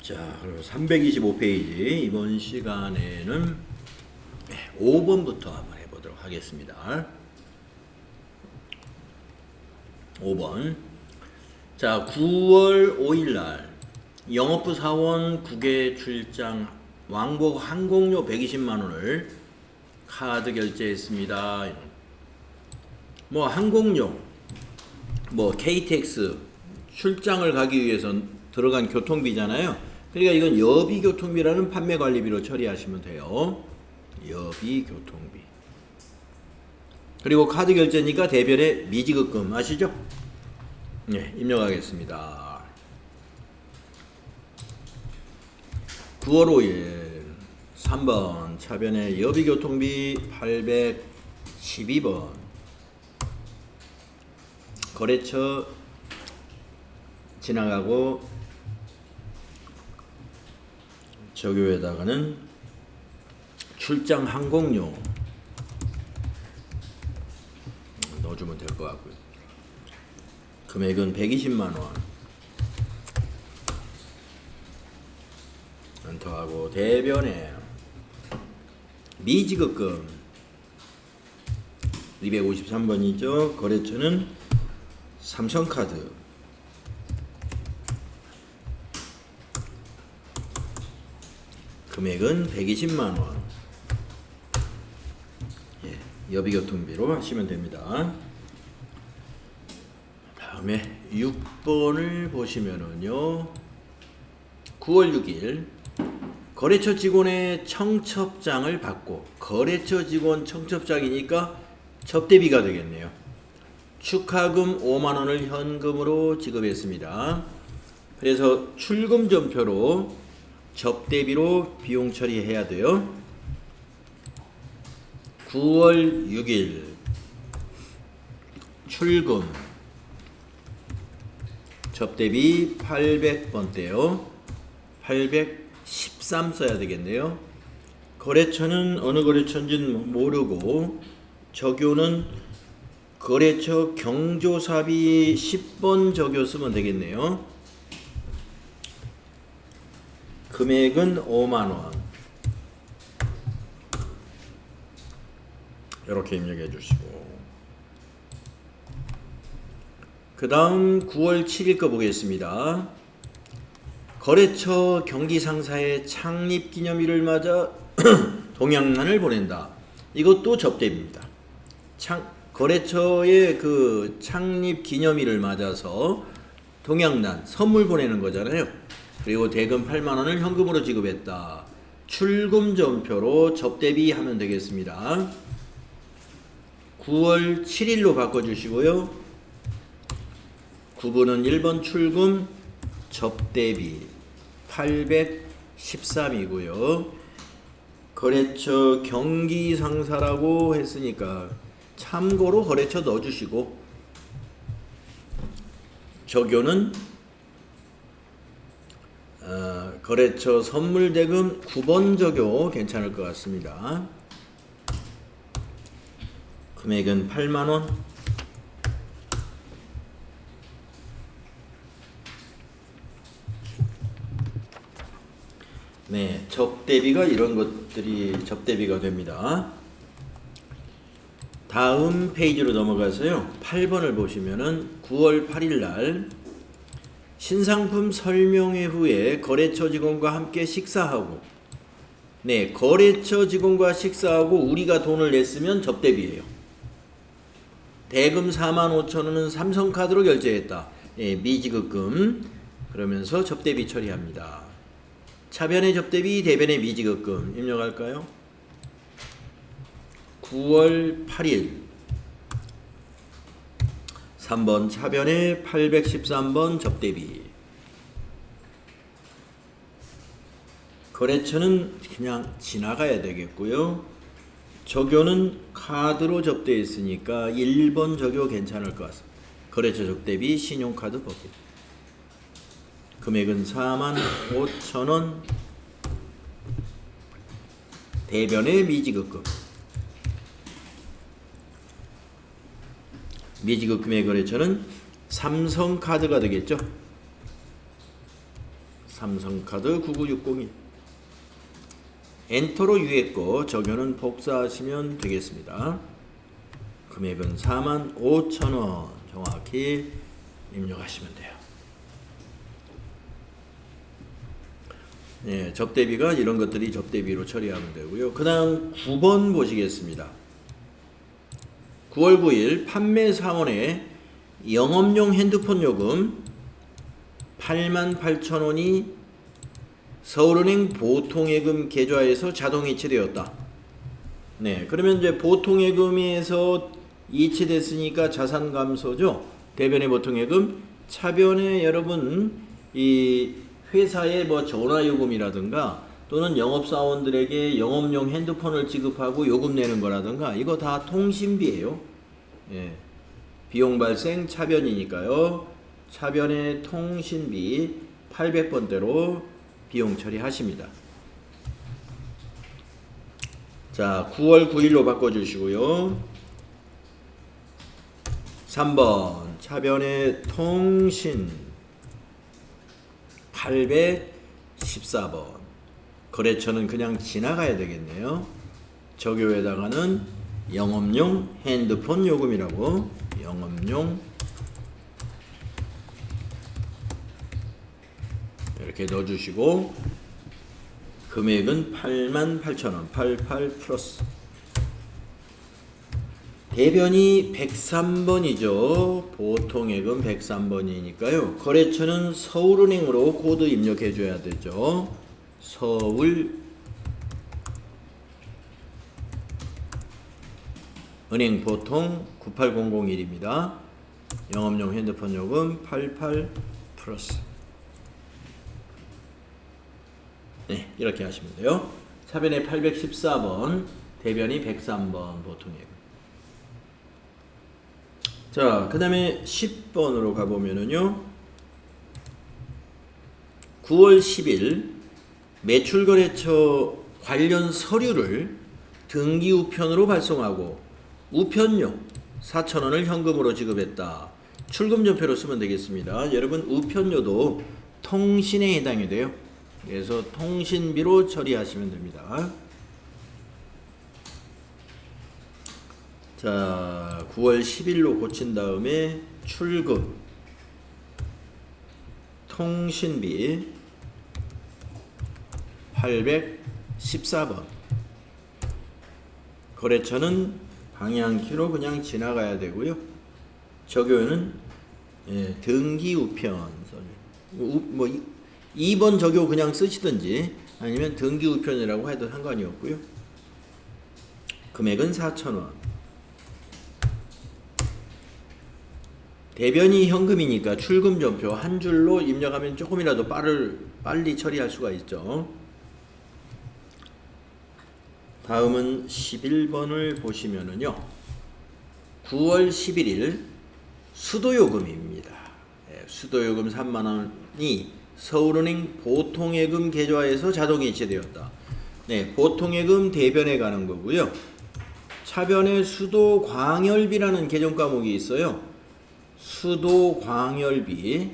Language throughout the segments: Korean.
자, 그럼 325페이지 이번 시간에는 5번부터 한번 해보도록 하겠습니다. 5번. 자, 9월 5일날 영업부 사원 국외 출장 왕복 항공료 120만원을 카드 결제했습니다. 뭐 항공료, 뭐 KTX 출장을 가기 위해서 들어간 교통비잖아요. 그러니까 이건 여비교통비라는 판매관리비로 처리하시면 돼요. 여비교통비. 그리고 카드 결제니까 대별의 미지급금 아시죠? 네, 입력하겠습니다. 9월 5일 3번 차변의 여비교통비 812번 거래처 지나가고 저교에다가는 출장 항공료 넣어주면 될 것 같고요. 금액은 120만원 엔터하고 대변에 미지급금 253번이죠. 거래처는 삼성카드 금액은 120만원 여비교통비로 하시면 됩니다. 다음에 6번을 보시면은요 9월 6일 거래처 직원의 청첩장을 받고 거래처 직원 청첩장이니까 접대비가 되겠네요. 축하금 5만원을 현금으로 지급했습니다. 그래서 출금전표로 접대비로 비용 처리해야 돼요. 9월 6일 출금 접대비 800번대요. 813 써야 되겠네요. 거래처는 어느 거래처인지는 모르고 적요는 거래처 경조사비 10번 적요 쓰면 되겠네요. 금액은 5만원 이렇게 입력해 주시고 그 다음 9월 7일 거 보겠습니다. 거래처 경기상사의 창립기념일을 맞아 동양란을 보낸다. 이것도 접대비입니다. 거래처의 그 창립기념일을 맞아서 동양란 선물 보내는 거잖아요. 그리고 대금 8만원을 현금으로 지급했다. 출금전표로 접대비 하면 되겠습니다. 9월 7일로 바꿔주시고요. 9번은 1번 출금 접대비 813이고요. 거래처 경기상사라고 했으니까 참고로 거래처 넣어주시고 적요는 거래처 선물대금 9번 적요 괜찮을 것 같습니다. 금액은 8만원 네, 접대비가 이런 것들이 접대비가 됩니다. 다음 페이지로 넘어가서요 8번을 보시면은 9월 8일날 신상품 설명회 후에 거래처 직원과 함께 식사하고 네, 거래처 직원과 식사하고 우리가 돈을 냈으면 접대비예요. 대금 45,000원은 삼성카드로 결제했다. 네, 미지급금 그러면서 접대비 처리합니다. 차변의 접대비 대변의 미지급금 입력할까요? 9월 8일 3번 차변의 813번 접대비 거래처는 그냥 지나가야 되겠고요. 적요는 카드로 접대했으니까 1번 적요 괜찮을 것 같습니다. 거래처 접대비 신용카드 법인 금액은 45,000원 대변의 미지급금 미지급금의 거래처는 삼성카드가 되겠죠. 삼성카드 9960일. 엔터로 위에 거 적용은 복사하시면 되겠습니다. 금액은 45,000원 정확히 입력하시면 돼요. 네, 접대비가 이런 것들이 접대비로 처리하면 되고요. 그 다음 9번 보시겠습니다. 9월 9일 판매 사원에 영업용 핸드폰 요금 88,000원이 서울은행 보통예금 계좌에서 자동 이체되었다. 네, 그러면 이제 보통예금에서 이체됐으니까 자산 감소죠. 대변의 보통예금, 차변에 여러분 이 회사의 뭐 전화요금이라든가 또는 영업사원들에게 영업용 핸드폰을 지급하고 요금 내는 거라든가 이거 다 통신비예요. 예. 비용 발생 차변이니까요. 차변의 통신비 800번대로 비용 처리하십니다. 자, 9월 9일로 바꿔주시고요. 3번 차변의 통신 814번 거래처는 그냥 지나가야 되겠네요. 적용에다가는 영업용 핸드폰 요금이라고 영업용 이렇게 넣어주시고 금액은 88,000원 88 플러스 대변이 103번이죠. 보통예금 103번이니까요. 거래처는 서울은행으로 코드 입력해 줘야 되죠. 서울은행 보통 98001입니다. 영업용 핸드폰 요금 88 플러스. 네, 이렇게 하시면 돼요. 차변에 814번, 대변이 103번 보통예금. 자, 그 다음에 10번으로 가보면은요. 9월 10일 매출거래처 관련 서류를 등기 우편으로 발송하고 우편료 4,000원을 현금으로 지급했다. 출금전표로 쓰면 되겠습니다. 여러분 우편료도 통신에 해당이 돼요. 그래서 통신비로 처리하시면 됩니다. 자, 9월 10일로 고친 다음에 출금 통신비 814번 거래처는 방향키로 그냥 지나가야 되고요. 적용은 등기 우편 뭐 2번 적용 그냥 쓰시든지 아니면 등기 우편이라고 해도 상관이 없고요. 금액은 4,000원. 대변이 현금이니까 출금전표 한 줄로 입력하면 조금이라도 빨리 처리할 수가 있죠. 다음은 11번을 보시면은요. 9월 11일 수도요금입니다. 수도요금 3만원이 서울은행 보통예금 계좌에서 자동 이체되었다. 네, 보통예금 대변에 가는 거고요. 차변에 수도광열비라는 계정 과목이 있어요. 수도광열비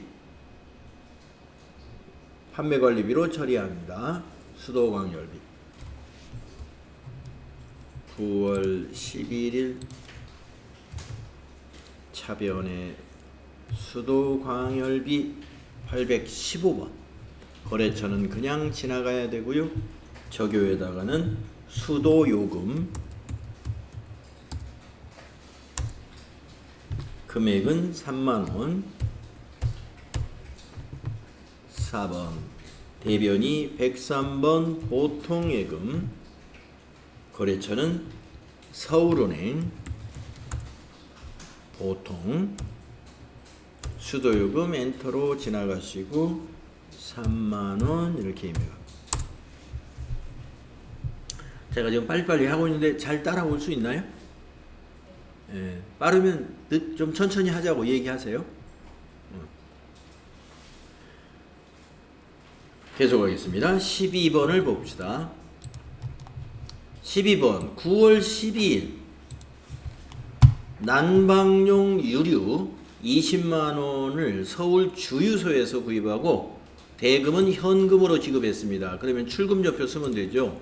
판매관리비로 처리합니다. 수도광열비 9월 11일 차변에 수도광열비 815번 거래처는 그냥 지나가야 되고요. 적용에다가는 수도요금 금액은 3만원. 4번 대변이 103번 보통예금 거래처는 서울은행 보통 수도요금 엔터로 지나가시고 3만원 이렇게 입력합니다. 제가 지금 빨리빨리 하고 있는데 잘 따라올 수 있나요? 예, 빠르면 좀 천천히 하자고 얘기하세요. 계속하겠습니다. 12번을 봅시다. 12번 9월 12일 난방용 유류 20만원을 서울 주유소에서 구입하고 대금은 현금으로 지급했습니다. 그러면 출금좌표 쓰면 되죠.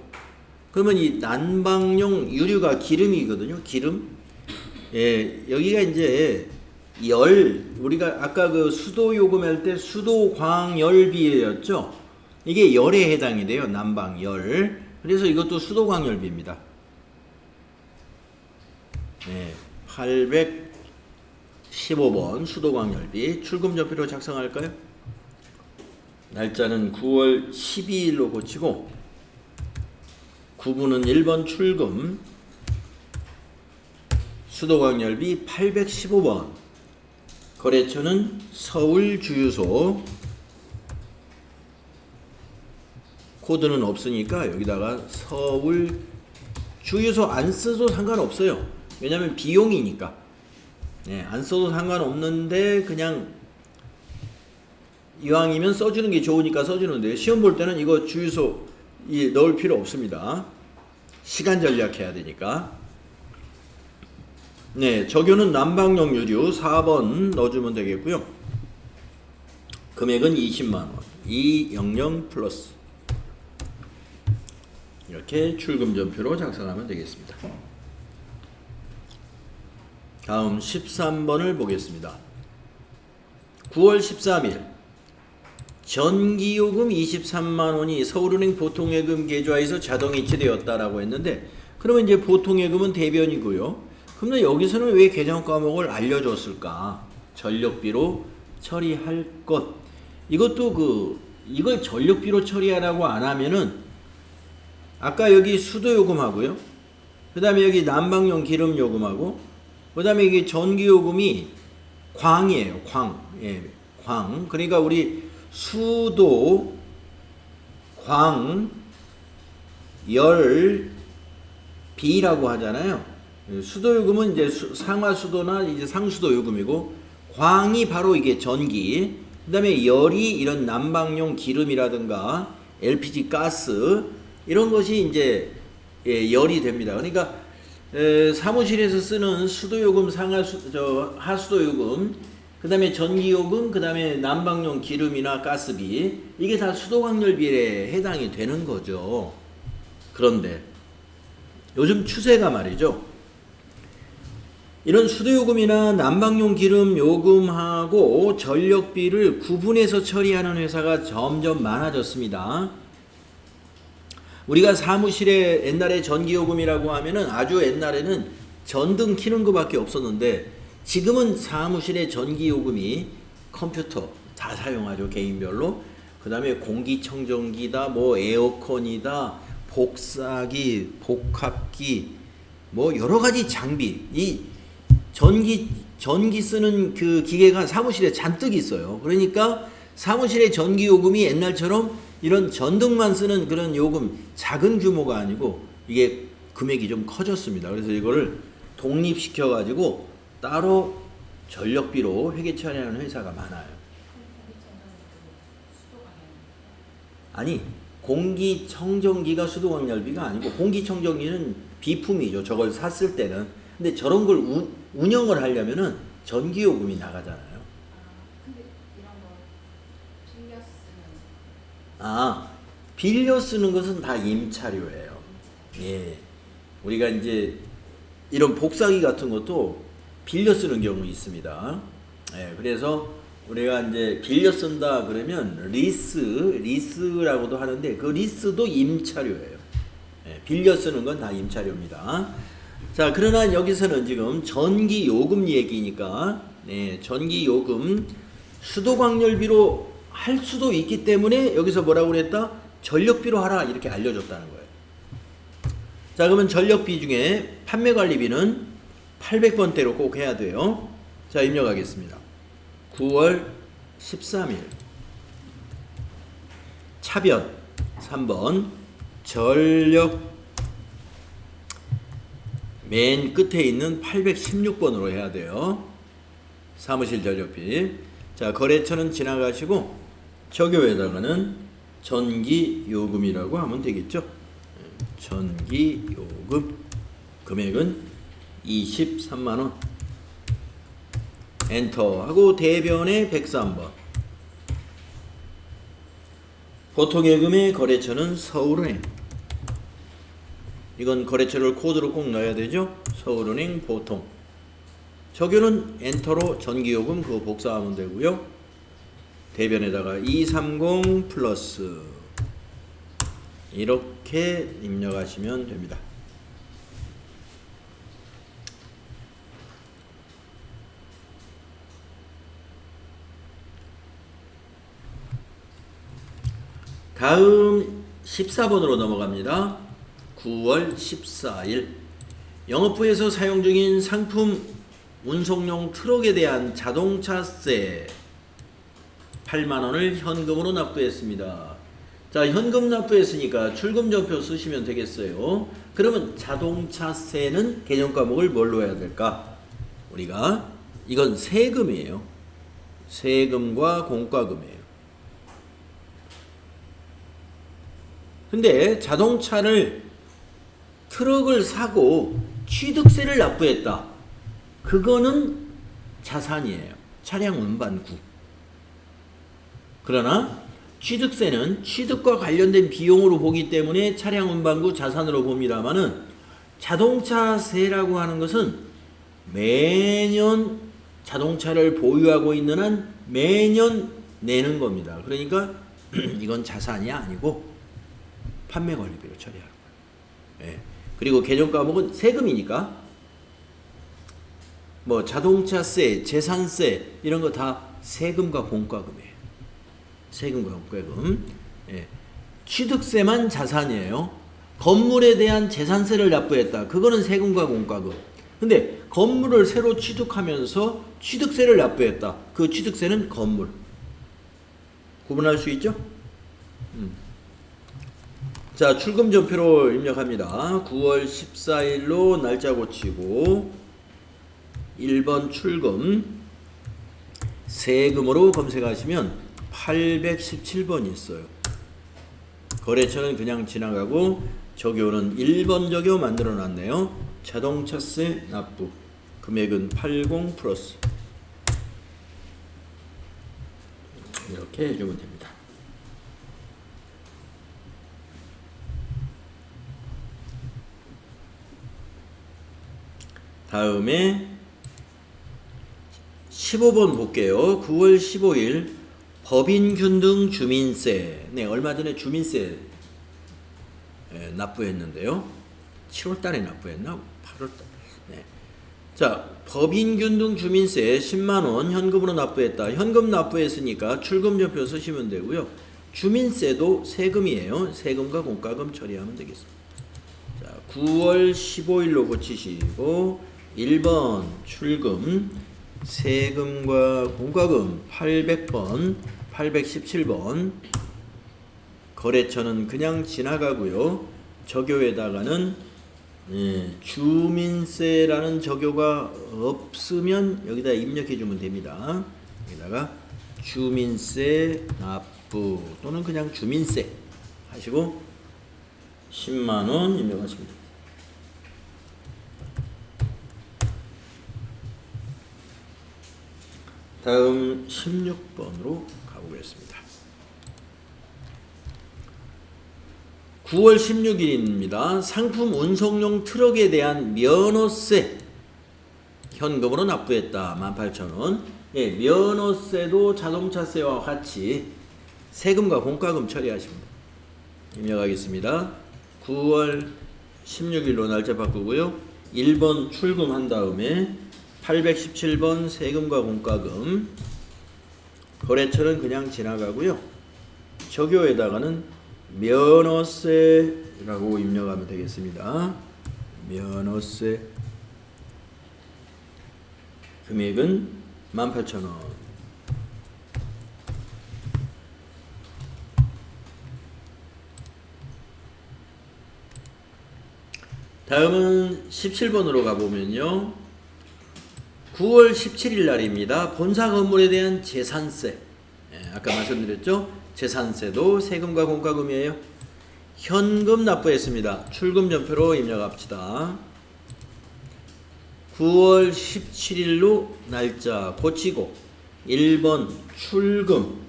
그러면 이 난방용 유류가 기름이거든요. 기름. 예, 여기가 이제 우리가 아까 그 수도 요금할 때 수도 광열비였죠. 이게 열에 해당이 돼요. 난방열. 그래서 이것도 수도 광열비입니다. 네, 815번 수도 광열비 출금좌표로 작성할까요? 날짜는 9월 12일로 고치고 구분은 1번 출금 수도광열비 815번 거래처는 서울주유소 코드는 없으니까 여기다가 서울주유소 안 써도 상관없어요. 왜냐면 비용이니까. 네, 안 써도 상관없는데 그냥 이왕이면 써주는 게 좋으니까 써주는데 시험 볼 때는 이거 주유소 넣을 필요 없습니다. 시간 전략해야 되니까. 네, 적요는 난방용 유류 4번 넣어주면 되겠고요. 금액은 20만원 200 플러스 이렇게 출금전표로 작성하면 되겠습니다. 다음 13번을 보겠습니다. 9월 13일 전기요금 23만원이 서울은행 보통예금 계좌에서 자동 이체되었다라고 했는데 그러면 이제 보통예금은 대변이고요. 그러면 여기서는 왜 계정 과목을 알려줬을까? 전력비로 처리할 것. 이것도 이걸 전력비로 처리하라고 안 하면은 아까 여기 수도요금하고요. 그 다음에 여기 난방용 기름요금하고 그 다음에 이게 전기요금이 광이에요. 광. 예, 광. 그러니까 우리 수도, 광, 열, 비라고 하잖아요. 수도요금은 이제 상하수도나 이제 상수도 요금이고 광이 바로 이게 전기. 그다음에 열이 이런 난방용 기름이라든가 LPG 가스 이런 것이 이제 열이 됩니다. 그러니까 사무실에서 쓰는 수도요금, 하수도요금, 그다음에 전기요금, 그다음에 난방용 기름이나 가스비 이게 다 수도광열비에 해당이 되는 거죠. 그런데 요즘 추세가 말이죠. 이런 수도요금이나 난방용 기름 요금하고 전력비를 구분해서 처리하는 회사가 점점 많아졌습니다. 우리가 사무실에 옛날에 전기요금이라고 하면은 아주 옛날에는 전등 켜는 것밖에 없었는데 지금은 사무실에 전기요금이 컴퓨터 다 사용하죠. 개인별로. 그 다음에 공기청정기다, 뭐 에어컨이다, 복사기, 복합기, 뭐 여러가지 장비. 이 전기 쓰는 그 기계가 사무실에 잔뜩 있어요. 그러니까 사무실의 전기 요금이 옛날처럼 이런 전등만 쓰는 그런 요금 작은 규모가 아니고 이게 금액이 좀 커졌습니다. 그래서 이거를 독립시켜 가지고 따로 전력비로 회계 처리하는 회사가 많아요. 아니, 공기청정기가 수도광열비가 아니고 공기청정기는 비품이죠. 저걸 샀을 때는. 근데 저런 걸 운영을 하려면은 전기요금이 나가잖아요. 근데 이런 거 빌려 쓰는. 빌려 쓰는 것은 다 임차료예요. 예. 우리가 이제 이런 복사기 같은 것도 빌려 쓰는 경우 있습니다. 예. 그래서 우리가 이제 빌려 쓴다 그러면 리스라고도 하는데 그 리스도 임차료예요. 예. 빌려 쓰는 건 다 임차료입니다. 자, 그러나 여기서는 지금 전기요금 얘기니까 전기요금 수도광열비로 할 수도 있기 때문에 여기서 뭐라고 그랬다? 전력비로 하라 이렇게 알려줬다는 거예요. 자, 그러면 전력비 중에 판매관리비는 800번대로 꼭 해야 돼요. 자, 입력하겠습니다. 9월 13일 차변 3번 전력 맨 끝에 있는 816번으로 해야 돼요. 사무실 전력비. 자, 거래처는 지나가시고 적요에다가는 전기요금이라고 하면 되겠죠. 전기요금 금액은 23만원 엔터 하고 대변에 103번 보통예금의 거래처는 서울은행. 이건 거래처를 코드로 꼭 넣어야 되죠. 서울은행 보통. 적요는 엔터로 전기요금 그거 복사하면 되고요. 대변에다가 230 플러스 이렇게 입력하시면 됩니다. 다음 14번으로 넘어갑니다. 9월 14일 영업부에서 사용 중인 상품 운송용 트럭에 대한 자동차세 8만원을 현금으로 납부했습니다. 자, 현금 납부했으니까 출금전표 쓰시면 되겠어요. 그러면 자동차세는 개념과목을 뭘로 해야 될까? 우리가 이건 세금이에요. 세금과 공과금이에요. 근데 자동차를 트럭을 사고 취득세를 납부했다. 그거는 자산이에요. 차량 운반구. 그러나 취득세는 취득과 관련된 비용으로 보기 때문에 차량 운반구 자산으로 봅니다만은 자동차세라고 하는 것은 매년 자동차를 보유하고 있는 한 매년 내는 겁니다. 그러니까 이건 자산이 아니고 판매관리비로 처리하는 거예요. 예. 그리고 개념 과목은 세금이니까 뭐 자동차세, 재산세 이런 거 다 세금과 공과금이에요. 세금과 공과금. 예. 취득세만 자산이에요. 건물에 대한 재산세를 납부했다. 그거는 세금과 공과금. 근데 건물을 새로 취득하면서 취득세를 납부했다. 그 취득세는 건물. 구분할 수 있죠? 자, 출금전표로 입력합니다. 9월 14일로 날짜 고치고 1번 출금 세금으로 검색하시면 817번이 있어요. 거래처는 그냥 지나가고 적요는 1번 적요 만들어 놨네요. 자동차세 납부 금액은 80 플러스 이렇게 해주면 됩니다. 다음에 15번 볼게요. 9월 15일 법인균등 주민세. 네, 얼마 전에 주민세 납부했는데요. 7월 달에 납부했나? 8월 달. 네. 자, 법인균등 주민세 10만 원 현금으로 납부했다. 현금 납부했으니까 출금전표 쓰시면 되고요. 주민세도 세금이에요. 세금과 공과금 처리하면 되겠습니다. 자, 9월 15일로 고치시고 1번 출금 세금과 공과금 800번 817번 거래처는 그냥 지나가고요. 적요에다가는 주민세라는 적요가 없으면 여기다 입력해 주면 됩니다. 여기다가 주민세 납부 또는 그냥 주민세 하시고 10만원 입력하시면 됩니다. 다음 16번으로 가보겠습니다. 9월 16일입니다. 상품 운송용 트럭에 대한 면허세 현금으로 납부했다. 18,000원. 예, 면허세도 자동차세와 같이 세금과 공과금 처리하십니다. 입력하겠습니다. 9월 16일로 날짜 바꾸고요. 1번 출금한 다음에 817번 세금과 공과금 거래처는 그냥 지나가고요. 적요에다가는 면허세라고 입력하면 되겠습니다. 면허세 금액은 18,000원. 다음은 17번으로 가보면요. 9월 17일 날입니다. 본사 건물에 대한 재산세. 아까 말씀드렸죠? 재산세도 세금과 공과금이에요. 현금 납부했습니다. 출금전표로 입력합시다. 9월 17일로 날짜 고치고 1번 출금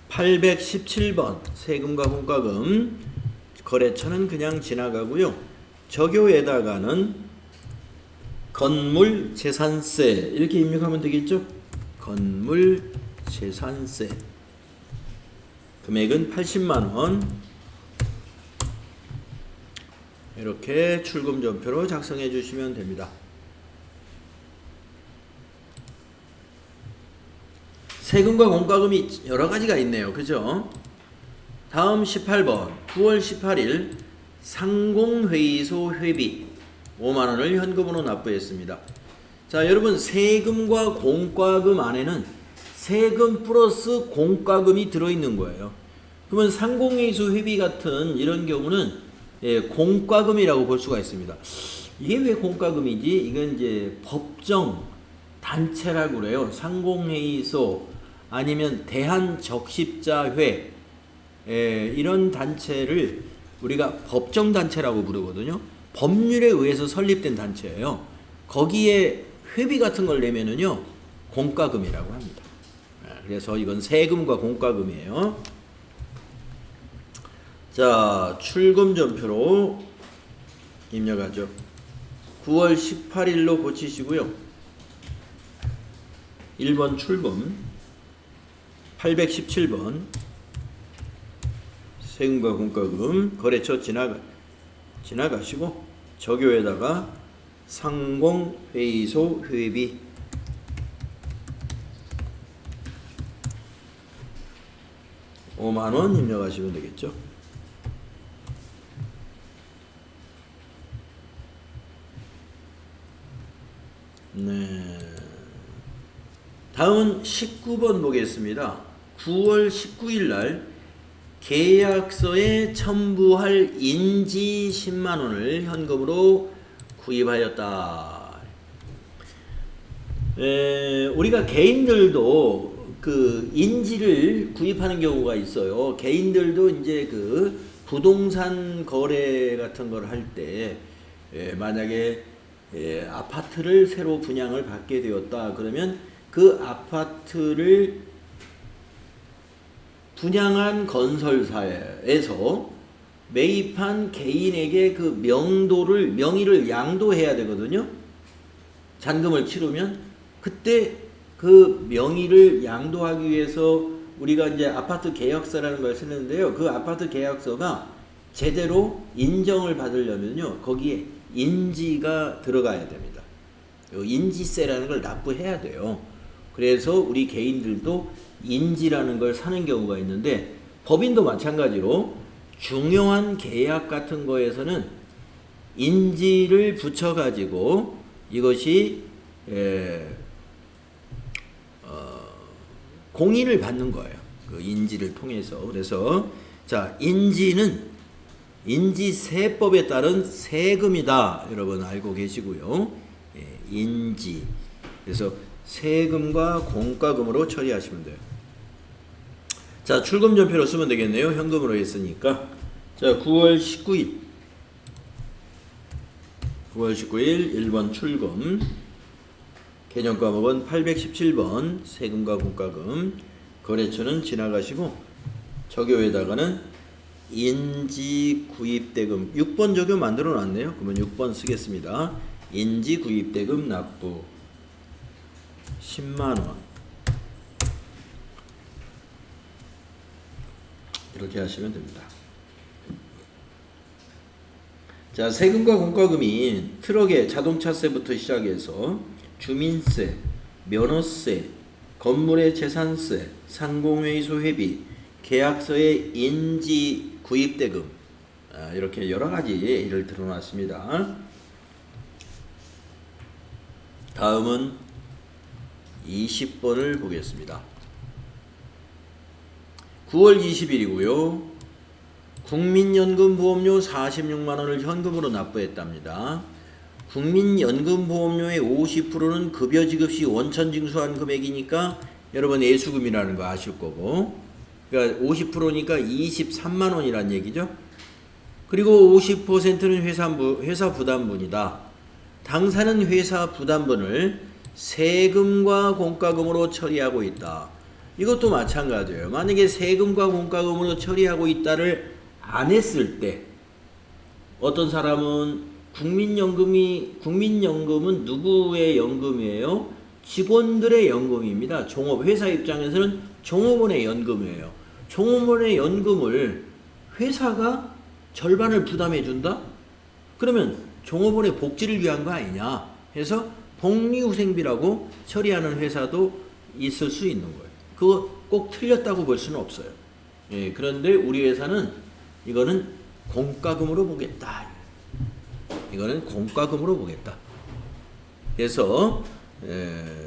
817번 세금과 공과금 거래처는 그냥 지나가고요. 적요에다가는 건물 재산세 이렇게 입력하면 되겠죠. 건물 재산세 금액은 80만원 이렇게 출금전표로 작성해 주시면 됩니다. 세금과 공과금이 여러 가지가 있네요. 그죠? 다음 18번 9월 18일 상공회의소 회비 5만원을 현금으로 납부했습니다. 자, 여러분 세금과 공과금 안에는 세금 플러스 공과금이 들어있는 거예요. 그러면 상공회의소 회비 같은 이런 경우는 공과금이라고 볼 수가 있습니다. 이게 왜 공과금이지? 이건 이제 법정 단체라고 그래요. 상공회의소 아니면 대한적십자회 이런 단체를 우리가 법정단체라고 부르거든요. 법률에 의해서 설립된 단체예요. 거기에 회비 같은 걸 내면은요 공과금이라고 합니다. 그래서 이건 세금과 공과금이에요. 자, 출금전표로 입력하죠. 9월 18일로 고치시고요. 1번 출금 817번 세금과 공과금 거래처 지나가시고 적요에다가 상공회의소 회비 5만원 입력하시면 되겠죠. 네. 다음은 19번 보겠습니다. 9월 19일 날 계약서에 첨부할 인지 10만원을 현금으로 구입하였다. 우리가 개인들도 그 인지를 구입하는 경우가 있어요. 개인들도 이제 그 부동산 거래 같은 걸 할 때 만약에 아파트를 새로 분양을 받게 되었다 그러면 그 아파트를 분양한 건설사에서 매입한 개인에게 그 명의를 양도해야 되거든요. 잔금을 치르면 그때 그 명의를 양도하기 위해서 우리가 이제 아파트 계약서라는 걸 쓰는데요. 그 아파트 계약서가 제대로 인정을 받으려면요. 거기에 인지가 들어가야 됩니다. 인지세라는 걸 납부해야 돼요. 그래서 우리 개인들도 인지라는 걸 사는 경우가 있는데 법인도 마찬가지로 중요한 계약 같은 거에서는 인지를 붙여가지고 이것이 공인을 받는 거예요. 그 인지를 통해서. 그래서 자, 인지는 인지세법에 따른 세금이다. 여러분 알고 계시고요. 인지. 그래서 세금과 공과금으로 처리하시면 돼요. 자, 출금전표로 쓰면 되겠네요. 현금으로 했으니까. 자, 9월 19일 1번 출금 개념 과목은 817번 세금과 공과금 거래처는 지나가시고 적요에다가는 인지구입대금 6번 적요 만들어 놨네요. 그러면 6번 쓰겠습니다. 인지구입대금 납부 10만원 이렇게 하시면 됩니다. 자, 세금과 공과금이 트럭의 자동차세부터 시작해서 주민세, 면허세, 건물의 재산세, 상공회의소 회비, 계약서의 인지 구입대금 이렇게 여러 가지 예를 들어놨습니다. 다음은 20번을 보겠습니다. 9월 20일이고요. 국민연금보험료 46만원을 현금으로 납부했답니다. 국민연금보험료의 50%는 급여 지급 시 원천 징수한 금액이니까 여러분 예수금이라는 거 아실 거고, 그러니까 50%니까 23만원이란 얘기죠. 그리고 50%는 회사 부담분이다. 당사는 회사 부담분을 세금과 공과금으로 처리하고 있다. 이것도 마찬가지예요. 만약에 세금과 공과금으로 처리하고 있다를 안 했을 때 어떤 사람은 국민연금은 누구의 연금이에요? 직원들의 연금입니다. 회사 입장에서는 종업원의 연금이에요. 종업원의 연금을 회사가 절반을 부담해 준다? 그러면 종업원의 복지를 위한 거 아니냐 해서 복리후생비라고 처리하는 회사도 있을 수 있는 거예요. 그거 꼭 틀렸다고 볼 수는 없어요. 예, 그런데 우리 회사는 이거는 공과금으로 보겠다. 이거는 공과금으로 보겠다. 그래서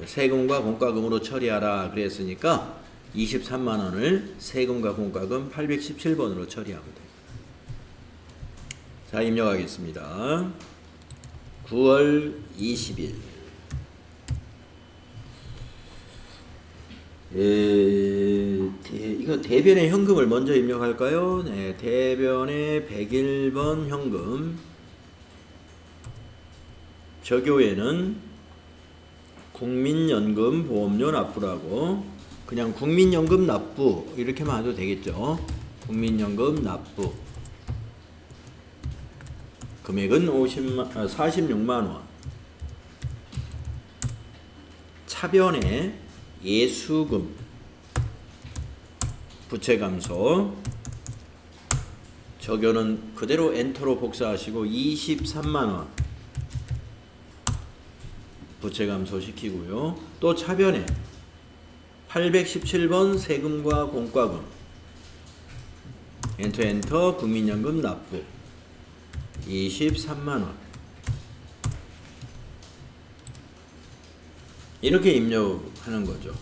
세금과 공과금으로 처리하라 그랬으니까 23만 원을 세금과 공과금 817번으로 처리하면 돼요. 자, 입력하겠습니다. 9월 20일. 이거 대변의 현금을 먼저 입력할까요? 네, 대변의 101번 현금. 저교에는 국민연금 보험료 납부라고, 그냥 국민연금 납부 이렇게만 해도 되겠죠. 국민연금 납부. 금액은 46만 원. 차변에 예수금, 부채 감소. 적용은 그대로 엔터로 복사하시고 23만 원. 부채 감소시키고요. 또 차변에 817번 세금과 공과금. 엔터 국민연금 납부 23만 원. 이렇게 입력하는 거죠.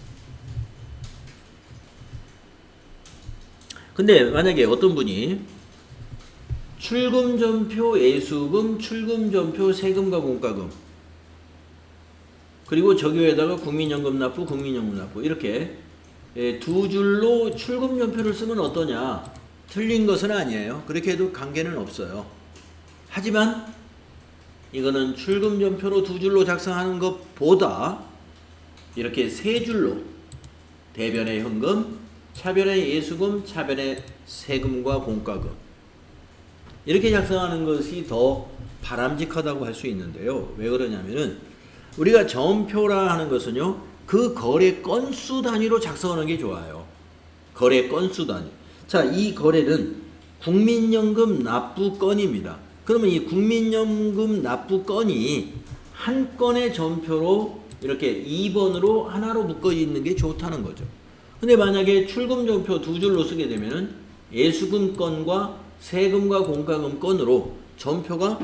근데 만약에 어떤 분이 출금전표 예수금, 출금전표 세금과 공과금, 그리고 저기에다가 국민연금 납부, 국민연금 납부 이렇게 두 줄로 출금전표를 쓰면 어떠냐? 틀린 것은 아니에요. 그렇게 해도 관계는 없어요. 하지만 이거는 출금전표로 두 줄로 작성하는 것보다 이렇게 세 줄로 대변의 현금, 차변의 예수금, 차변의 세금과 공과금 이렇게 작성하는 것이 더 바람직하다고 할 수 있는데요. 왜 그러냐면은 우리가 전표라 하는 것은요, 그 거래 건수 단위로 작성하는 게 좋아요. 거래 건수 단위. 자, 이 거래는 국민연금 납부 건입니다. 그러면 이 국민연금 납부 건이 한 건의 전표로 이렇게 2번으로 하나로 묶어 있는 게 좋다는 거죠. 근데 만약에 출금 전표 두 줄로 쓰게 되면은 예수금 건과 세금과 공과금 건으로 전표가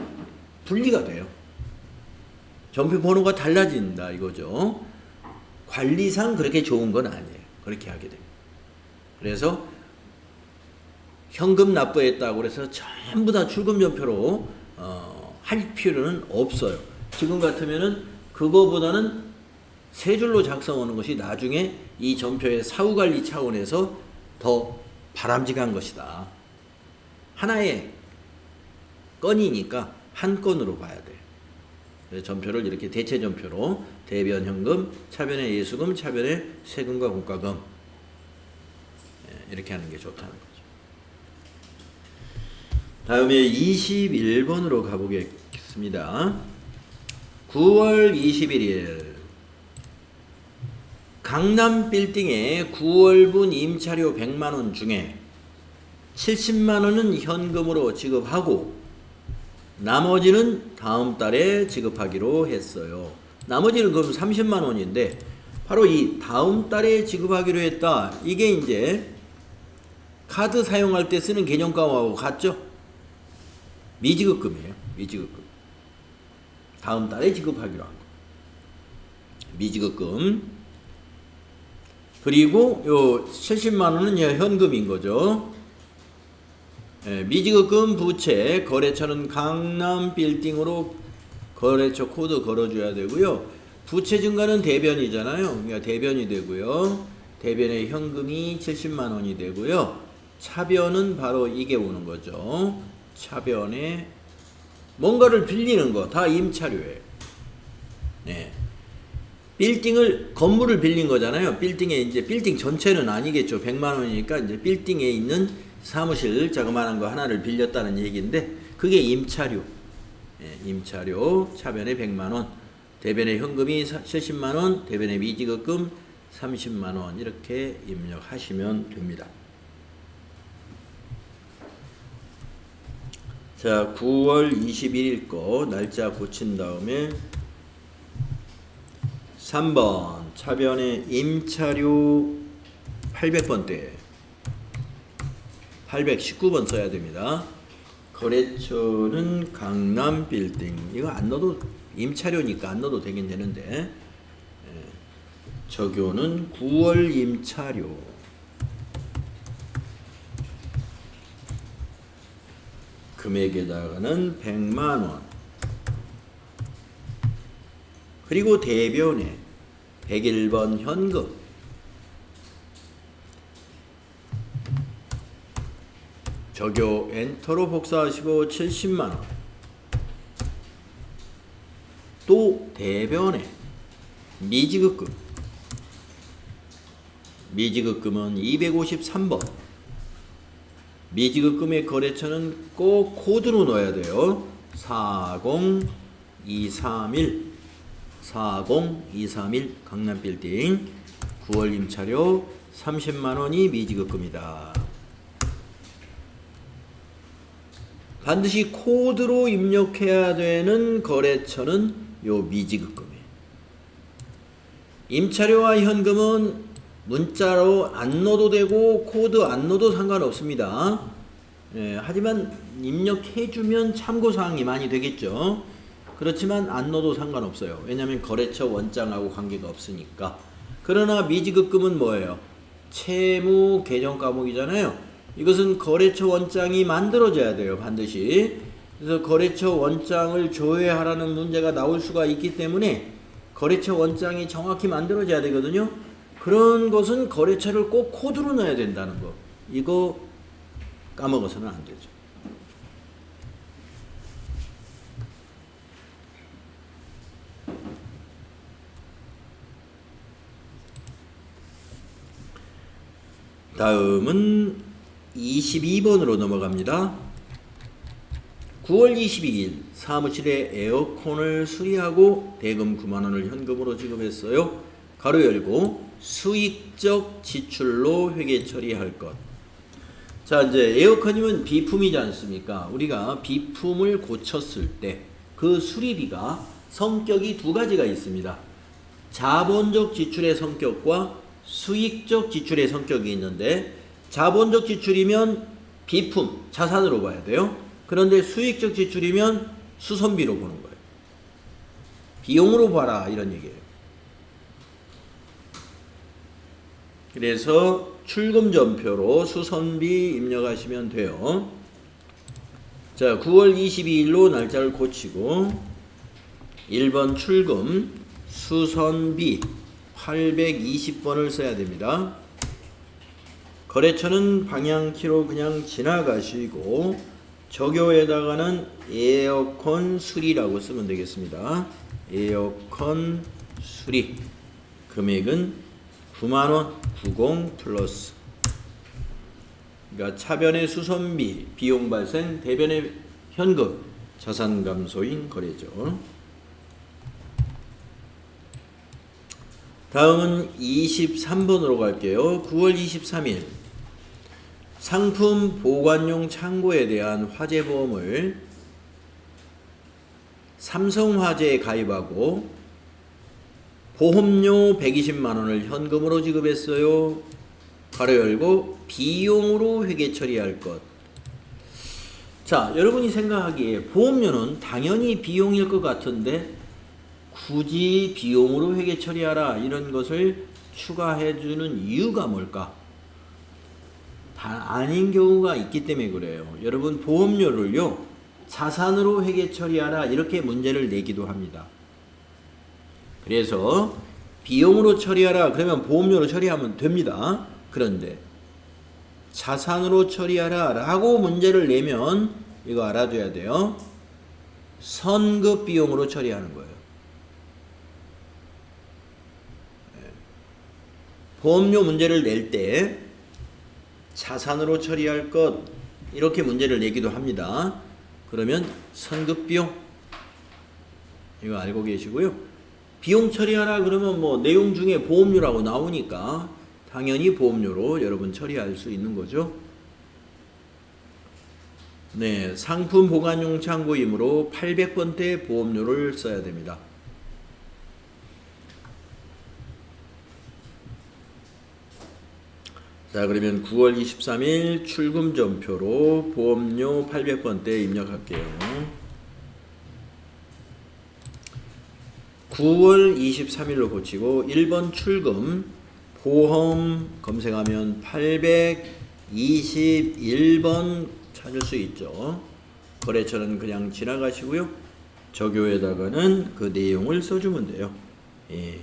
분리가 돼요. 전표 번호가 달라진다 이거죠. 관리상 그렇게 좋은 건 아니에요. 그렇게 하게 됩니다. 그래서 현금 납부했다고 그래서 전부 다 출금 전표로 할 필요는 없어요. 지금 같으면은 그거보다는 세 줄로 작성하는 것이 나중에 이 전표의 사후관리 차원에서 더 바람직한 것이다. 하나의 건이니까 한 건으로 봐야 돼요. 그래서 전표를 이렇게 대체 전표로 대변 현금, 차변의 예수금, 차변의 세금과 공과금 이렇게 하는 게 좋다는 거죠. 다음에 21번으로 가보겠습니다. 9월 21일 강남 빌딩의 9월분 임차료 100만원 중에 70만원은 현금으로 지급하고 나머지는 다음 달에 지급하기로 했어요. 나머지는 그럼 30만원인데 바로 이 다음 달에 지급하기로 했다. 이게 이제 카드 사용할 때 쓰는 개념감하고 같죠? 미지급금이에요. 미지급금. 다음 달에 지급하기로 한 거. 미지급금. 그리고 요 70만원은 현금인 거죠. 미지급금 부채 거래처는 강남 빌딩으로 거래처 코드 걸어줘야 되고요. 부채 증가는 대변이잖아요. 그러니까 대변이 되고요. 대변의 현금이 70만원이 되고요. 차변은 바로 이게 오는 거죠. 차변에 뭔가를 빌리는 거 다 임차료예요. 네. 빌딩을 건물을 빌린 거잖아요. 빌딩에 이제 빌딩 전체는 아니겠죠. 100만 원이니까 이제 빌딩에 있는 사무실 자그마한 거 하나를 빌렸다는 얘기인데 그게 임차료. 예, 임차료 차변에 100만 원, 대변에 현금이 70만 원, 대변에 미지급금 30만 원 이렇게 입력하시면 됩니다. 자, 9월 21일 거 날짜 고친 다음에 3번 차변에 임차료 800번대 819번 써야 됩니다. 거래처는 강남 빌딩. 이거 안 넣어도 임차료니까 안 넣어도 되긴 되는데 적요는 9월 임차료. 금액에다가는 100만 원. 그리고 대변에 101번 현금. 적요 엔터로 복사하시고 70만 원. 또 대변에 미지급금. 미지급금은 253번. 미지급금의 거래처는 꼭 코드로 넣어야 돼요. 40231 40231 강남빌딩 9월 임차료 30만원이 미지급금이다. 반드시 코드로 입력해야 되는 거래처는 요 미지급금이에요. 임차료와 현금은 문자로 안 넣어도 되고 코드 안 넣어도 상관없습니다. 하지만 입력해주면 참고사항이 많이 되겠죠. 그렇지만 안 넣어도 상관없어요. 왜냐하면 거래처 원장하고 관계가 없으니까. 그러나 미지급금은 뭐예요? 채무 계정 과목이잖아요. 이것은 거래처 원장이 만들어져야 돼요. 반드시. 그래서 거래처 원장을 조회하라는 문제가 나올 수가 있기 때문에 거래처 원장이 정확히 만들어져야 되거든요. 그런 것은 거래처를 꼭 코드로 넣어야 된다는 거. 이거 까먹어서는 안 되죠. 다음은 22번으로 넘어갑니다. 9월 22일 사무실에 에어컨을 수리하고 대금 9만원을 현금으로 지급했어요. 가로 열고 수익적 지출로 회계 처리할 것. 자, 이제 에어컨이면 비품이지 않습니까? 우리가 비품을 고쳤을 때 그 수리비가 성격이 두 가지가 있습니다. 자본적 지출의 성격과 수익적 지출의 성격이 있는데 자본적 지출이면 비품, 자산으로 봐야 돼요. 그런데 수익적 지출이면 수선비로 보는 거예요. 비용으로 봐라 이런 얘기예요. 그래서 출금전표로 수선비 입력하시면 돼요. 자, 9월 22일로 날짜를 고치고 1번 출금 수선비 820번을 써야 됩니다. 거래처는 방향키로 그냥 지나가시고 적요에다가는 에어컨 수리라고 쓰면 되겠습니다. 에어컨 수리 금액은 9만원 90 플러스. 그러니까 차변의 수선비 비용 발생 대변의 현금 자산 감소인 거래죠. 다음은 23번으로 갈게요. 9월 23일 상품 보관용 창고에 대한 화재보험을 삼성화재에 가입하고 보험료 120만원을 현금으로 지급했어요. 가로 열고 비용으로 회계 처리할 것. 자, 여러분이 생각하기에 보험료는 당연히 비용일 것 같은데 굳이 비용으로 회계 처리하라 이런 것을 추가해주는 이유가 뭘까? 다 아닌 경우가 있기 때문에 그래요. 여러분 보험료를요 자산으로 회계 처리하라 이렇게 문제를 내기도 합니다. 그래서 비용으로 처리하라 그러면 보험료로 처리하면 됩니다. 그런데 자산으로 처리하라 라고 문제를 내면 이거 알아둬야 돼요. 선급 비용으로 처리하는 거예요. 보험료 문제를 낼 때 자산으로 처리할 것 이렇게 문제를 내기도 합니다. 그러면 선급비용 이거 알고 계시고요. 비용 처리하라 그러면 뭐 내용 중에 보험료라고 나오니까 당연히 보험료로 여러분 처리할 수 있는 거죠. 네, 상품 보관용 창고이므로 800번대 보험료를 써야 됩니다. 자, 그러면 9월 23일 출금 전표로 보험료 800번대 입력할게요. 9월 23일로 고치고 1번 출금 보험 검색하면 821번 찾을 수 있죠. 거래처는 그냥 지나가시고요. 적요에다가는 그 내용을 써주면 돼요. 예.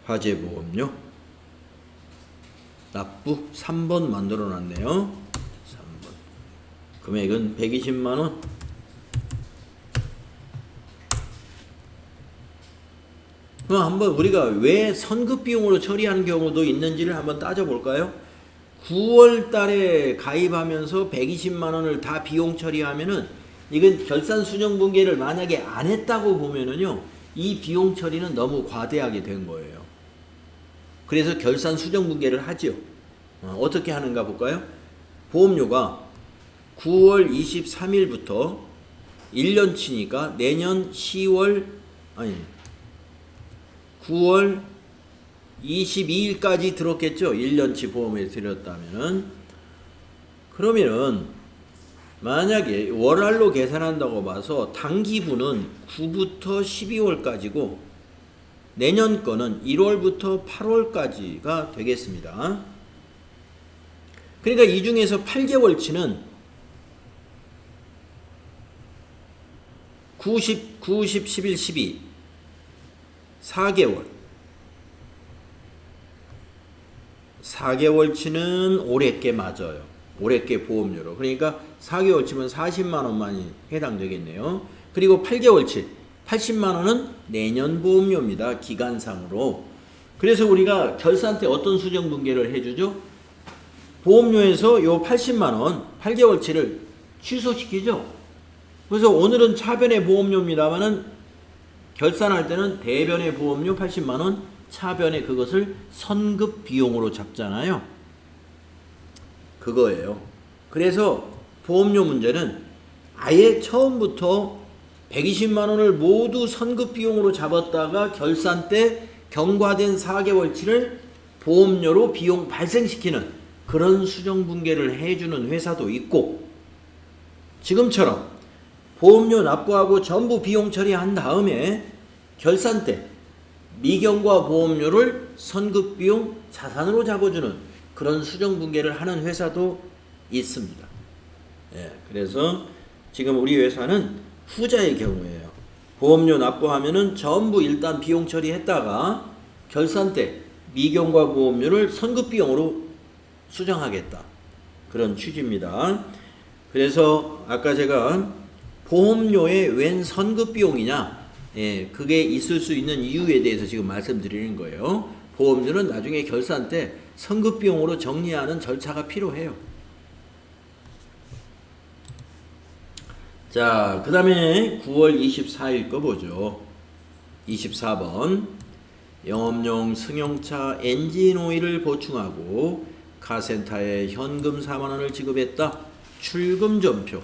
화재보험료 납부 3번 만들어 놨네요. 3번. 금액은 120만원. 그럼 한번 우리가 왜 선급 비용으로 처리하는 경우도 있는지를 한번 따져볼까요? 9월 달에 가입하면서 120만원을 다 비용 처리하면은 이건 결산 수정 분기를 만약에 안 했다고 보면은요, 이 비용 처리는 너무 과대하게 된 거예요. 그래서 결산 수정 분기를 하죠. 어떻게 하는가 볼까요? 보험료가 9월 23일부터 1년치니까 내년 9월 22일까지 들었겠죠. 1년치 보험에 들였다면은. 그러면은 만약에 월할로 계산한다고 봐서 당기분은 9부터 12월까지고 내년 거는 1월부터 8월까지가 되겠습니다. 그러니까 이 중에서 8개월치는 9, 10, 11, 12 4개월 4개월치는 올해께 맞아요. 올해께 보험료로. 그러니까 4개월치면 40만원만이 해당되겠네요. 그리고 8개월치 80만원은 내년 보험료입니다. 기간상으로. 그래서 우리가 결산 때 어떤 수정 분계를 해주죠? 보험료에서 요 80만원 8개월치를 취소시키죠. 그래서 오늘은 차변의 보험료입니다만은 결산할 때는 대변의 보험료 80만원, 차변의 그것을 선급 비용으로 잡잖아요. 그거예요. 그래서 보험료 문제는 아예 처음부터 120만원을 모두 선급 비용으로 잡았다가 결산 때 경과된 4개월치를 보험료로 비용 발생시키는 그런 수정 분계를 해주는 회사도 있고, 지금처럼 보험료 납부하고 전부 비용 처리한 다음에 결산 때 미경과 보험료를 선급 비용 자산으로 잡아주는 그런 수정 분계를 하는 회사도 있습니다. 예, 그래서 지금 우리 회사는 후자의 경우예요. 보험료 납부하면은 전부 일단 비용 처리했다가 결산 때 미경과 보험료를 선급 비용으로 수정하겠다. 그런 취지입니다. 그래서 아까 제가 보험료에 웬 선급 비용이냐, 예, 그게 있을 수 있는 이유에 대해서 지금 말씀드리는 거예요. 보험료는 나중에 결산 때 선급 비용으로 정리하는 절차가 필요해요. 자, 그 다음에 9월 24일 거 보죠. 24번. 영업용 승용차 엔진 오일을 보충하고 카센터에 현금 4만원을 지급했다. 출금 전표.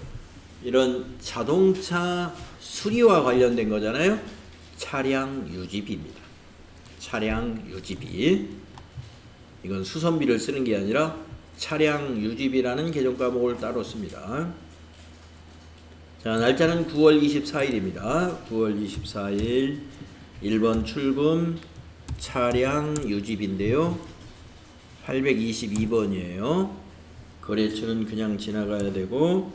이런 자동차 수리와 관련된 거잖아요. 차량 유지비입니다. 차량 유지비. 이건 수선비를 쓰는 게 아니라 차량 유지비라는 개정 과목을 따로 씁니다. 자, 날짜는 9월 24일입니다. 9월 24일 1번 출금 차량 유지비인데요. 822번이에요. 거래처는 그냥 지나가야 되고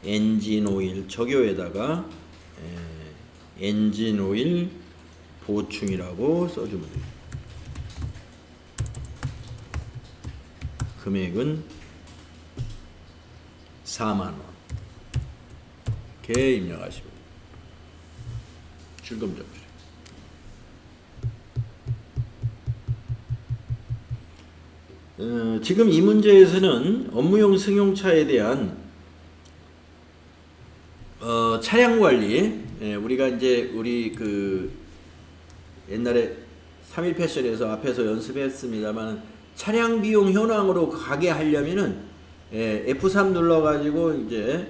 엔진 오일 적요에다가 엔진 오일 보충이라고 써주면 돼요. 금액은 4만원 이렇게 입력하시면 돼요. 출금 전표. 지금 이 문제에서는 업무용 승용차에 대한 차량 관리, 우리가 이제 우리 그 옛날에 3일 패션에서 앞에서 연습했습니다만 차량 비용 현황으로 가게 하려면은 F3 눌러가지고 이제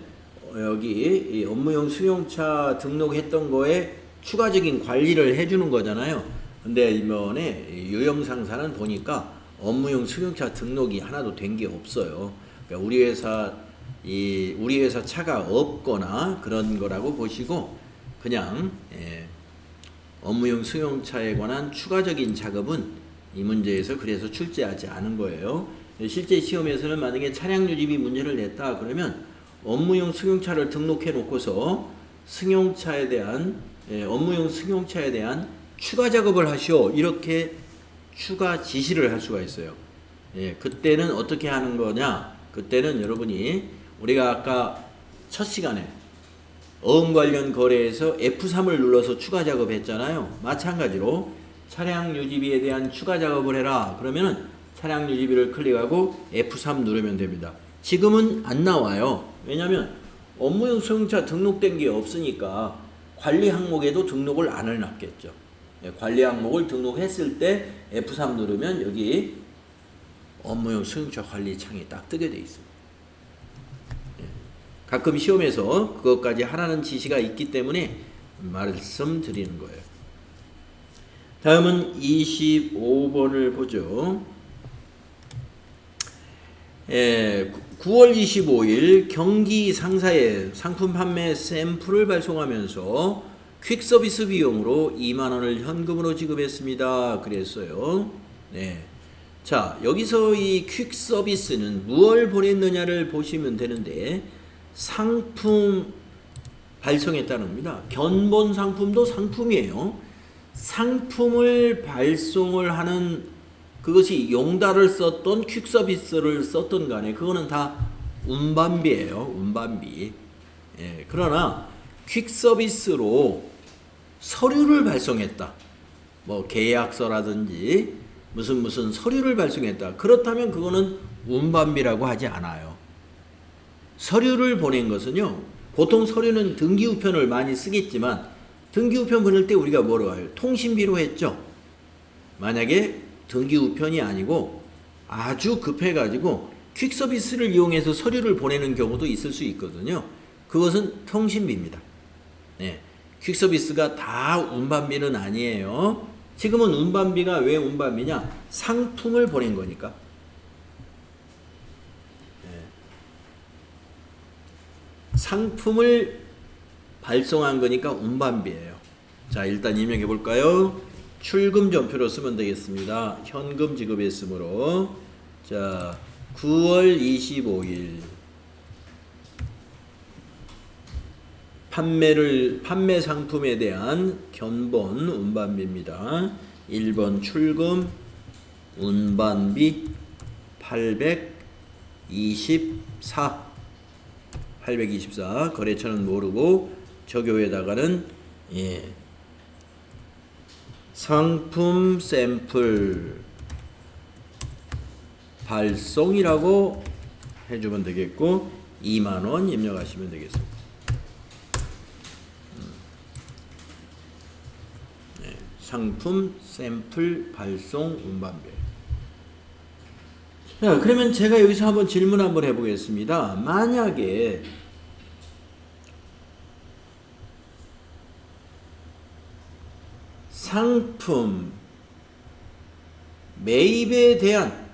여기 이 업무용 승용차 등록했던 거에 추가적인 관리를 해주는 거잖아요. 근데 이번에 유형상사는 보니까 업무용 승용차 등록이 하나도 된 게 없어요. 그러니까 우리 회사 차가 없거나 그런 거라고 보시고 그냥 업무용 승용차에 관한 추가적인 작업은 이 문제에서 그래서 출제하지 않은 거예요. 실제 시험에서는 만약에 차량 유지비 문제를 냈다 그러면 업무용 승용차를 등록해 놓고서 승용차에 대한 업무용 승용차에 대한 추가 작업을 하시오 이렇게 추가 지시를 할 수가 있어요. 그때는 어떻게 하는 거냐? 그때는 여러분이 우리가 아까 첫 시간에 어음 관련 거래에서 F3을 눌러서 추가 작업했잖아요. 마찬가지로 차량 유지비에 대한 추가 작업을 해라. 그러면은 차량 유지비를 클릭하고 F3 누르면 됩니다. 지금은 안 나와요. 왜냐하면 업무용 승용차 등록된 게 없으니까 관리 항목에도 등록을 안 해놨겠죠. 관리 항목을 등록했을 때 F3 누르면 여기 업무용 승용차 관리 창이 딱 뜨게 돼 있습니다. 가끔 시험에서 그것까지 하라는 지시가 있기 때문에 말씀드리는 거예요. 다음은 25번을 보죠. 9월 25일 경기 상사에 상품 판매 샘플을 발송하면서 퀵 서비스 비용으로 2만 원을 현금으로 지급했습니다. 그랬어요. 네. 자, 여기서 이 퀵 서비스는 무엇을 보냈느냐를 보시면 되는데 상품 발송했다는 겁니다. 견본 상품도 상품이에요. 상품을 발송을 하는 그것이 용달을 썼던 퀵 서비스를 썼던 간에 그거는 다 운반비예요. 운반비. 그러나 퀵 서비스로 서류를 발송했다. 뭐 계약서라든지 무슨 서류를 발송했다. 그렇다면 그거는 운반비라고 하지 않아요. 서류를 보낸 것은요. 보통 서류는 등기우편을 많이 쓰겠지만 등기우편 보낼 때 우리가 뭐로 해요? 통신비로 했죠. 만약에 등기우편이 아니고 아주 급해가지고 퀵 서비스를 이용해서 서류를 보내는 경우도 있을 수 있거든요. 그것은 통신비입니다. 네. 퀵 서비스가 다 운반비는 아니에요. 지금은 운반비가 왜 운반비냐? 상품을 보낸 거니까. 네. 상품을 발송한 거니까 운반비예요. 자, 일단 입력해 볼까요? 출금 전표로 쓰면 되겠습니다. 현금 지급했으므로. 자, 9월 25일 판매 상품에 대한 견본 운반비입니다. 1번 출금 운반비 824 거래처는 모르고 저교에다가는 상품 샘플 발송이라고 해주면 되겠고 2만원 입력하시면 되겠습니다. 상품 샘플 발송 운반비. 자, 그러면 제가 여기서 한번 질문 한번 해보겠습니다. 만약에 상품 매입에 대한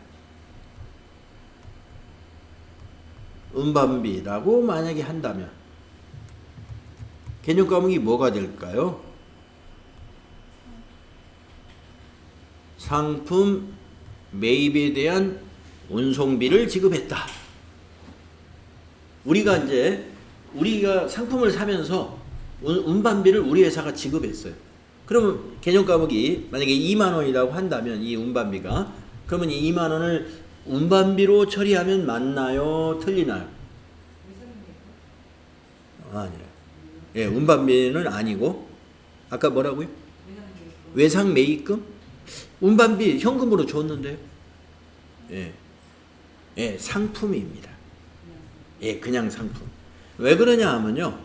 운반비라고 만약에 한다면 개념 과목이 뭐가 될까요? 상품 매입에 대한 운송비를 지급했다. 우리가 상품을 사면서 운반비를 우리 회사가 지급했어요. 그러면 개념 과목이 만약에 2만 원이라고 한다면 이 운반비가 그러면 이 2만 원을 운반비로 처리하면 맞나요? 틀리나요? 아니에요. 예, 운반비는 아니고 아까 뭐라고요? 외상 매입금? 운반비 현금으로 줬는데요. 예. 예, 상품입니다. 예, 그냥 상품. 왜 그러냐 하면요.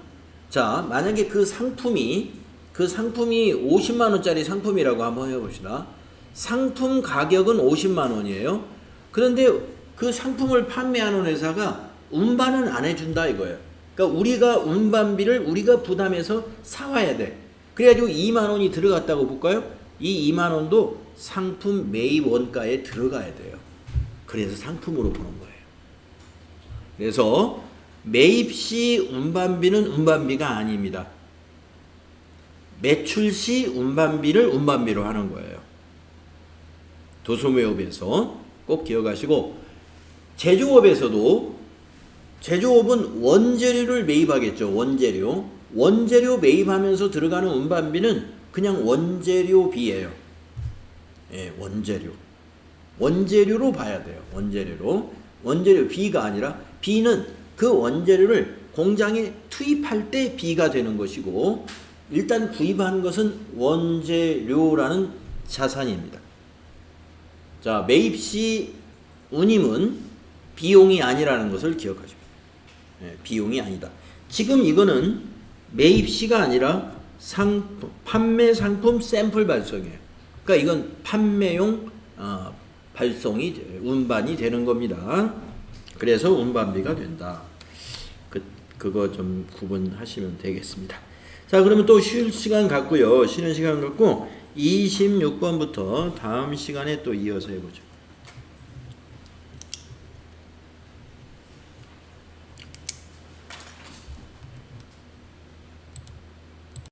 자, 만약에 그 상품이 50만 원짜리 상품이라고 한번 해봅시다. 상품 가격은 50만 원이에요. 그런데 그 상품을 판매하는 회사가 운반은 안 해준다 이거예요. 그러니까 우리가 운반비를 우리가 부담해서 사와야 돼. 그래가지고 2만 원이 들어갔다고 볼까요? 이 2만 원도 상품 매입 원가에 들어가야 돼요. 그래서 상품으로 보는 거예요. 그래서 매입 시 운반비는 운반비가 아닙니다. 매출 시 운반비를 운반비로 하는 거예요. 도소매업에서 꼭 기억하시고, 제조업에서도 제조업은 원재료를 매입하겠죠. 원재료 매입하면서 들어가는 운반비는 그냥 원재료비예요. 예, 원재료로 봐야 돼요. 원재료 비가 아니라, 비는 그 원재료를 공장에 투입할 때 비가 되는 것이고, 일단 구입하는 것은 원재료라는 자산입니다. 자, 매입 시 운임은 비용이 아니라는 것을 기억하십시오. 예, 비용이 아니다. 지금 이거는 매입 시가 아니라 판매 상품 샘플 발송이에요. 그러니까 이건 판매용 발송이 운반이 되는 겁니다. 그래서 운반비가 된다. 그거 좀 구분하시면 되겠습니다. 자, 그러면 또 쉴 시간 갖고요. 쉬는 시간 갖고 26번부터 다음 시간에 또 이어서 해보죠.